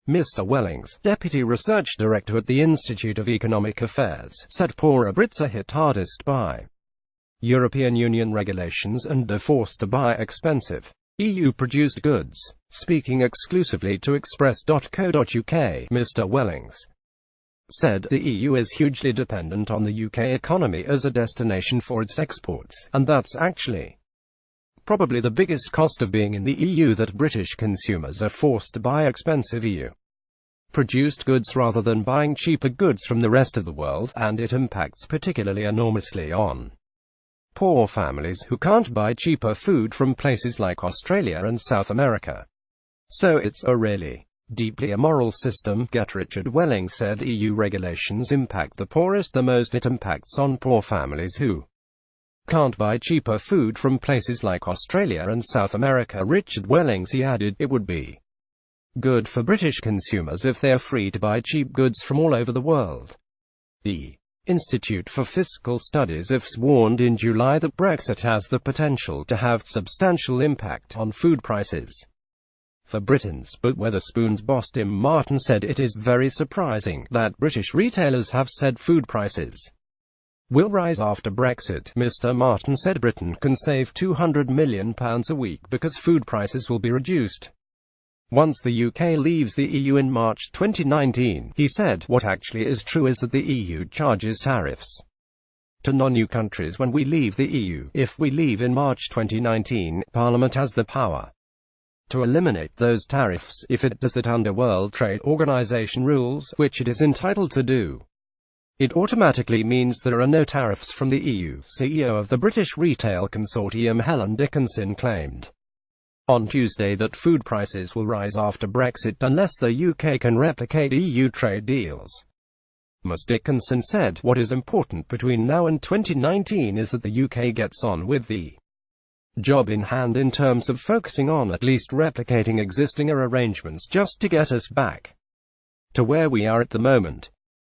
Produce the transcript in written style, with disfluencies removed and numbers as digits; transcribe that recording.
Mr. Wellings, Deputy Research Director at the Institute of Economic Affairs, said poorer Brits are hit hardest by European Union regulations and are forced to buy expensive EU-produced goods. Speaking exclusively to Express.co.uk, Mr. Wellings said the EU is hugely dependent on the UK economy as a destination for its exports, and that's actually probably the biggest cost of being in the EU, that British consumers are forced to buy expensive EU-produced goods rather than buying cheaper goods from the rest of the world, and it impacts particularly enormously on poor families who can't buy cheaper food from places like Australia and South America. So it's a really deeply immoral system. Richard Wellings said EU regulations impact the poorest the most. It impacts on poor families who can't buy cheaper food from places like Australia and South America. Richard Wellings, he added, it would be good for British consumers if they are free to buy cheap goods from all over the world. The Institute for Fiscal Studies IFS warned in July that Brexit has the potential to have substantial impact on food prices for Britons, but Wetherspoon's boss Tim Martin said it is very surprising that British retailers have said food prices will rise after Brexit. Mr. Martin said Britain can save £200 million a week because food prices will be reduced once the UK leaves the EU in March 2019. He said, what actually is true is that the EU charges tariffs to non-EU countries when we leave the EU. If we leave in March 2019, Parliament has the power to eliminate those tariffs. If it does that under World Trade Organization rules, which it is entitled to do, it automatically means there are no tariffs from the EU. CEO of the British Retail Consortium Helen Dickinson claimed on Tuesday that food prices will rise after Brexit unless the UK can replicate EU trade deals. Ms. Dickinson said, what is important between now and 2019 is that the UK gets on with the job in hand in terms of focusing on at least replicating existing arrangements just to get us back to where we are at the moment.